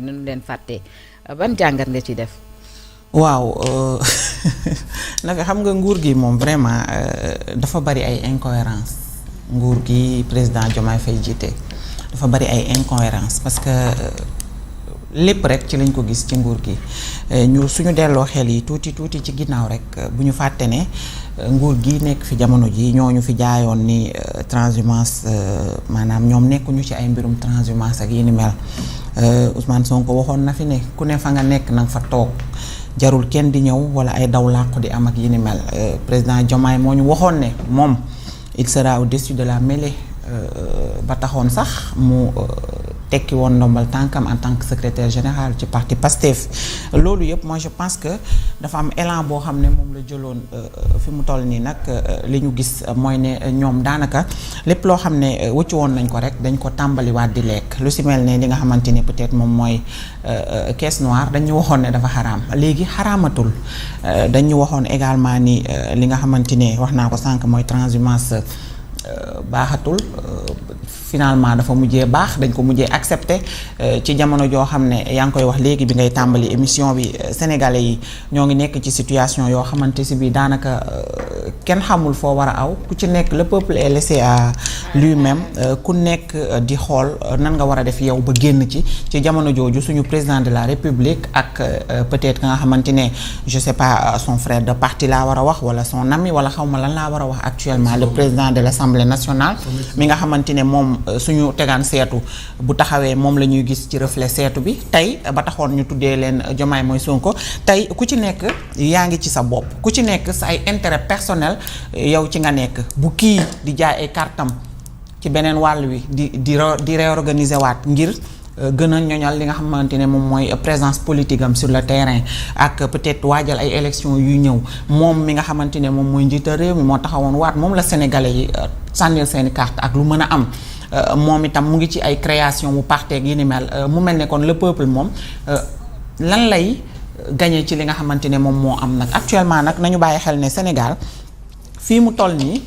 nañu leen fàtte ban jàngat nga ci def. waaw naka xam nga nguur gi moom vraiment dafa bari ay incohérence nguur gi président Diomaye Faye jiite dafa bari ay incohérence parce que lépp rek ci lañ ko gis ci nguur gi ñu suñu delloo xel yi tuuti ci ginnaaw rek bu ñu fàtte ne nguur gi nekk fi jamono ji ñooñu fi jaayoon ni transhumance maanaam ñoom nekkuñu ci ay mbirum transhumance ak yi ni mel Ousmane Sonko waxoon na fi ne ku ne fa nga nekk nanga fa toog jarul kenn di ñëw wala ay daw làqu di am ak yi ni mel président Diomaye moo ñu waxoon ne moom il sera au-dessus de la mêlée ba taxoon sax mu tekki woon ndombal tànkam en tant que secrétaire général ci parti PASTEF loolu yëpp moi je pense que dafa am élan boo xam ne moom la jëloon fi mu toll nii nag li ñu gis mooy ne ñoom daanaka lépp loo xam ne wëccu woon nañ ko rek dañ ko tàmbaliwaat di lekk lu si mel ne li nga xamante ne peut-être moom mooy caisse noire dañu waxoon ne dafa xaraam léegi xaraamatul dañu waxoon également ni li nga xamante ne wax naa ko sànq mooy transhumance baaxatul finalement dafa mujjee baax dañ ko mujjee accepter ci jamono joo xam ne yaa ngi koy wax léegi bi ngay tàmbali émission bi sénégalais yi ñoo ngi nekk ci situation yoo xamante si bi daanaka kenn xamul foo war a aw ku ci nekk le peuple est laissé à lui-même ku nekk di xool nan nga war a def yow ba génn ci jamono jooju suñu président de la république ak peut-être nga xamante ne je sais pas son frère de parti laa war a wax wala son ami wala xaw ma lan laa war a wax actuellement le président de l'Assemblée nationale mi nga xamante ne moom suñu tegaan seetu bu taxawee moom la ñuy gis ci reflet seetu bi tey ba taxoon ñu tuddee leen Diomaye mooy Sonko tey ku ci nekk yaa ngi ci sa bopp ku ci nekk sa ay intérêt personnel yow ci nga nekk bu kii di jaay ay kartam ci beneen wàll wi di réorganiser waat ngir gën a ñoñal li nga xamante ne moom mooy présence politique am sur le terrain ak peut-être waajal ay élections yuy ñëw moom mi nga xamante ne moom mooy njiital réew mi moo taxawoon waat moom la sénégalais yi sànnil seeni carte ak lu mën a am moom itam mu ngi ci ay création bu parteeg yi ni mel mu mel ne kon le peuple moom lan lay gagné ci li nga xamante ne moom moo am nag actuellement nag nañu bàyyi xel ne Sénégal fii mu toll nii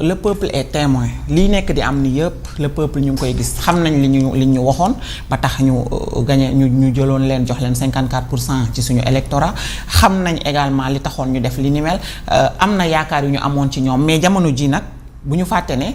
le peuple est témoin lii nekk di am ni yëpp le peuple ñu ngi koy gis xam nañ li ñu waxoon ba tax ñu gagné ñu jëloon leen jox leen 54% ci suñu électorat xam nañ également li taxoon ñu def li ni mel am na yaakaar yu ñu amoon ci ñoom mais jamono ji nag bu ñu fàtte ne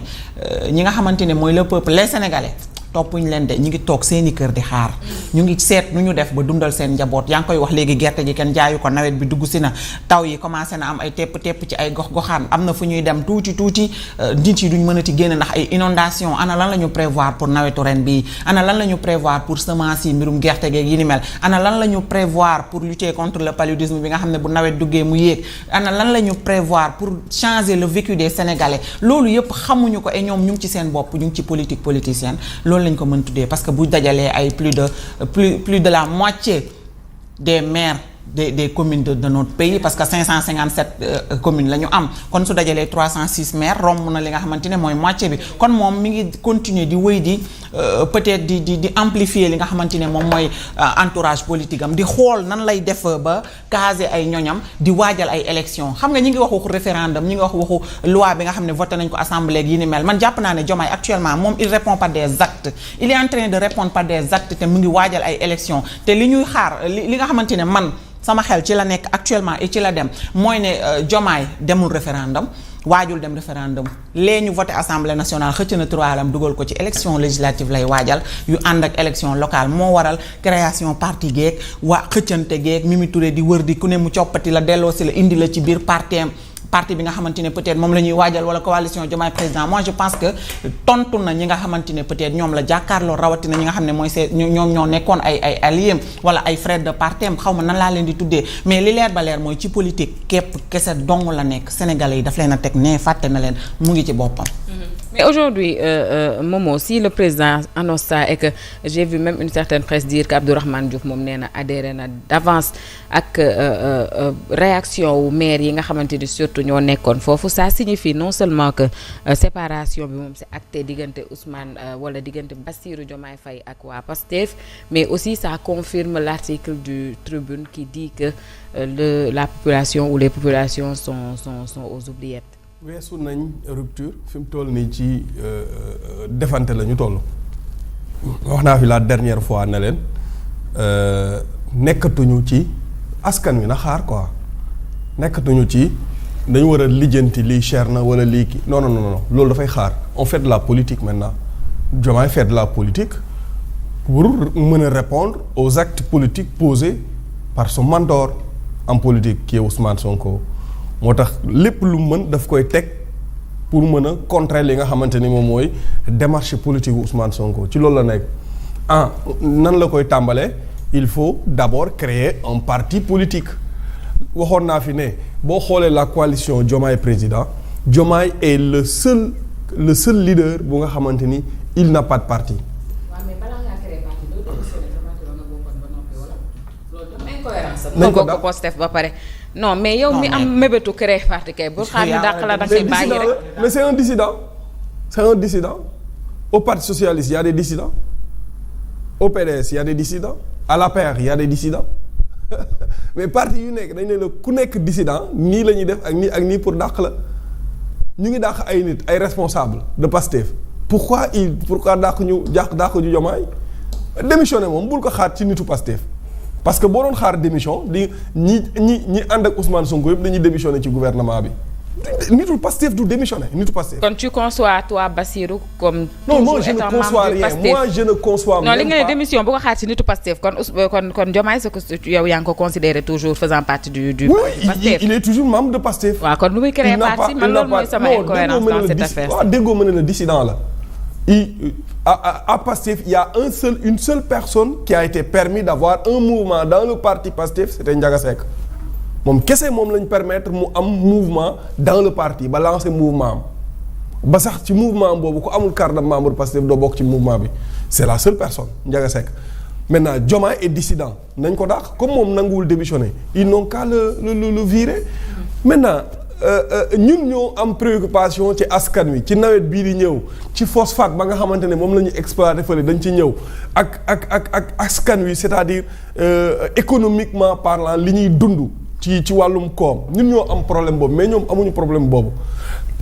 ñi nga xamante ne mooy le peuple les sénégalais toppuñu leen de ñu ngi toog seeni kër di xaar ñu ngi seet nu ñu def ba dundal seen njaboot yaa ngi koy wax léegi gerte gi kenn jaayu ko nawet bi dugg si na taw yi commencé na am ay tepp ci ay gox-goxaan am na fu ñuy dem tuuti nit yi duñ mënati génn ndax ay inondation ana lan la ñu prévoir pour nawetu ren bi ana lan la ñu prévoir pour semence yi mbirum gerte geeg yi ni mel ana lan la ñu prévoir pour lutter contre le paludisme bi nga xam ne bu nawet duggee mu yéeg ana lan la ñu prévoir pour changer le vécu des sénégalais loolu yëpp xamuñu ko et ñoom ñu ngi ci seen bopp ñu ngi ci politique politicienne loolu lañ ko mën tuddee parce que bu dajalee ay plus de la moitié des maires des communes de notre pays parce que 557 communes la ñu am kon su dajalee 306 maires romb na li nga xamante ne mooy moitié bi kon moom mi ngi continuer di wéy di peut-être di amplifier li nga xamante ne moom mooy entourage politique am di xool nan lay def ba caser ay ñoñam di waajal ay élections xam nga ñi ngi wax waxu référendum ñi ngi wax waxu loi bi nga xam ne voté nañ ko assemblée yi ni mel man jàpp naa ne Diomaye actuellement moom il répond par des actes il est en train de répondre par des actes te mu ngi waajal ay élections te li ñuy xaar li nga xamante ne man sama xel ci la nekk actuellement et ci la dem mooy ne Diomaye demul référendum waajul dem référendum léegi ñu voté assemblée nationale xëcc na turam dugal ko ci élection législative lay waajal yu ànd ak élection locale moo waral création parti geeg waa xëccante geeg Mimi Touré di wër di ku ne mu coppati la delloo si la indi la ci biir parti bi nga xamante ne peut-être moom la ñuy waajal wala coalition Diomaye président moi je pense que tontu na ñi nga xamante ne peut-être ñoom la jàkkaarloo rawatina ñi nga xam ne mooy ñoom ñoo nekkoon ay alliés wala ay frères de parti am xaw ma nan laa leen di tuddee mais li leer ba leer mooy ci politique képp kese dong la nekk sénégalais yi daf leen a teg ne fàtte na leen mu ngi ci boppam. Mais aujourd'hui Momo si le président annonce ça et que j'ai vu même une certaine presse dire que Abdourahmane Diouf moom nee na adhéré na d'avance ak réaction wu maire yi nga xamante ni surtout ñoo nekkoon foofu ça signifie non seulement que séparation bi moom c'est acté diggante Ousmane wala diggante Bassirou Diomaye Faye ak waa PASTEF mais aussi ça confirme l'article du Tribune qui dit que la population ou les populations sont aux oubliettes. weesu nañ rupture fi mu toll nii ci defante la ñu toll wax naa fi la dernière fois ne leen nekkatuñu ci askan wi na xaar quoi nekkatuñu ci dañu war a lijjanti lii cher na wala lii kii non loolu dafay xaar on fait de la politique maintenant Diomaye fait de la politique pour mën a répondre aux actes politiques posés par son mentor en politique qui est Ousmane Sonko moo tax lépp lu mën daf koy teg pour mën a contrer li nga xamante ni moom mooy démarche politique Ousmane Sonko ci loolu la nekk nan la koy tàmbalee il faut d'abord créer un parti politique waxoon naa fi ne boo xoolee la coalition Diomaye président Diomaye est le seul leader bu nga xamante ni il n'a pas de parti. waaw mais balaa ngaa créer parti doo démissionné xamante nga bokkoon ba noppi wala loolu tam incohérence nañ ko bokk Pastef ba pare non mais yow mi am mébétu créer parti kay bu xaar ñu dàq la da ngay bàyyi rek. mais c'est un dissident au parti socialiste il y a des dissidents au PDS il y a des dissidents à l'APR il y a des dissidents mais parti yu nekk dañ ne la ku nekk dissident nii la ñuy def ak nii pour dàq la ñu ngi dàq ay nit ay responsables de Pastef pourquoi dàq ñu Diomaye démissionné moom bul ko xaar ci nitu Pastef parce que boo doon xaar démission di ñi ànd ak Ousmane Sonko yëpp dañuy démissionné ci gouvernement bi nitu Pastef du démissionné nitu Pastef. kon tu conçois toi Bassirou comme. non moi je ne conçois rien moi je ne conçois même pas. non li nga ne démission bu ko xaar ci nitu Pastef kon Diomaye sa ko yow yaa ngi ko considéré toujours faisant partie du Pastef. il est toujours membre de Pastef. waaw kon lu muy créer parti man loolu mooy sama incohérence dans cette affaire. waaw déggoo ma ne la dissident la. à Pastef il y a une seule personne qui a été permis d'avoir un mouvement dans le parti Pastef c'était Ndiaga Seck moom kese moom lañ permettre mu am mouvement dans le parti ba lancer mouvement am ba sax ci mouvement boobu ku amul carte de membre Pastef doo bokk ci mouvement bi c'est la seule personne Ndiaga Seck maintenant Diomaye est dissident nañ ko dàq comme moom nanguwul démissionner ils n'ont qu'à le virer maintenant ñun ñoo am préoccupation ci askan wi ci nawet bii di ñëw ci phosphate ba nga xamante ne moom la ñu exploité fële dañ ci ñëw ak askan wi c'est-à-dire économiquement parlant li ñuy dund ci wàllum koom ñun ñoo am problème boobu mais ñoom amuñu problème boobu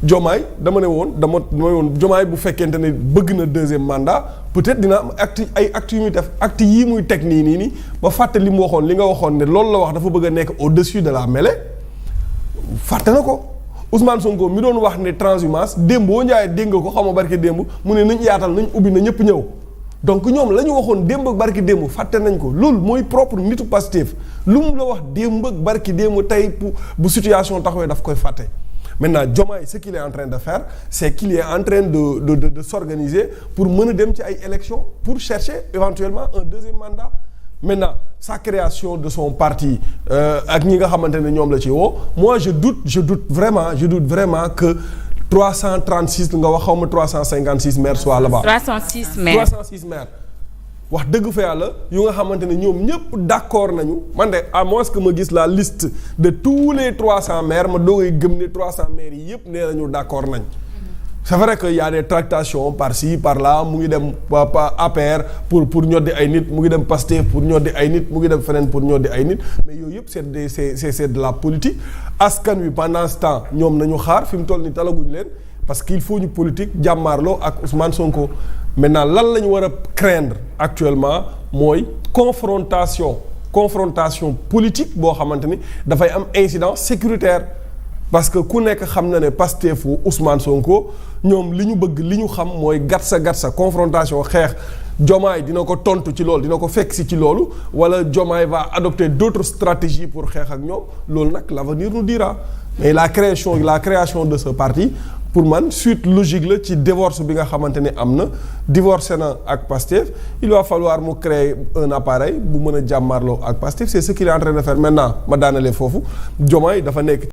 Diomaye dama ne woon Diomaye bu fekkente ne bëgg na deuxième mandat peut-être dina am ay actes yu muy def actes yii muy teg nii ba fàtte li mu waxoon li nga waxoon ne loolu la wax dafa bëgg a nekk au-dessus de la mêlée fàtte na ko Ousmane Sonko mi doon wax ne transhumance démb boo njaayee dégg nga ko xam nga barki démb mu ne nañ yaatal nañ ubbi na ñëpp ñëw donc ñoom la ñu waxoon démb ak barki démb fàtte nañ ko loolu mooy propre nitu Pastef lu mu la wax démb ak barki démb tey bu situation taxawee daf koy fàtte maintenant Diomaye ce qu'il est en train de faire c'est qu'il est en train de s'organiser pour mën a dem ci ay élections pour chercher éventuellement un deuxième mandat maintenant sa création de son parti ak ñi nga xamante ne ñoom la ci woo moi je doute vraiment que 336 nga wax xaw ma 356 maires soit là-bas. 306 maires wax dëgg fa yàlla yu nga xamante ne ñoom ñëpp d'accord nañu man de à moins que ma gis la liste de tous les 300 maires ma doogay gëm ne 300 maires yi yëpp nee nañu d'accord nañ. c'est vrai que y a des tractations par-ci par-là mu ngi dem APR pour ñoddi ay nit mu ngi dem Pastef pour ñoddi ay nit mu ngi dem feneen pour ñoddi ay nit mais yooyu yëpp c'est de la politique askan wi pendant ce temps ñoom nañu xaar fi mu toll ni talaguñ leen parce que il faut ñu politique jàmmaarloo ak Ousmane Sonko maintenant lan la ñu war a craindre actuellement mooy confrontation politique boo xamante ni dafay am incidence sécuritaire parce que ku nekk xam na ne Pastefu Ousmane Sonko ñoom li ñu bëgg li ñu xam mooy gatsa confrontation xeex Diomaye dina ko tontu ci loolu dina ko fekk si ci loolu wala Diomaye va adopter d'autres stratégies pour xeex ak ñoom loolu nag l'avenir nous dira mais la création de ce parti pour man suite logique la ci divorce bi nga xamante ne am na divorcé na ak Pastef il va falloir mu créer un appareil bu mën a jàmmarloo ak Pastef c'est ce qu'il est en train de faire maintenant ma daanalee foofu Diomaye dafa nekk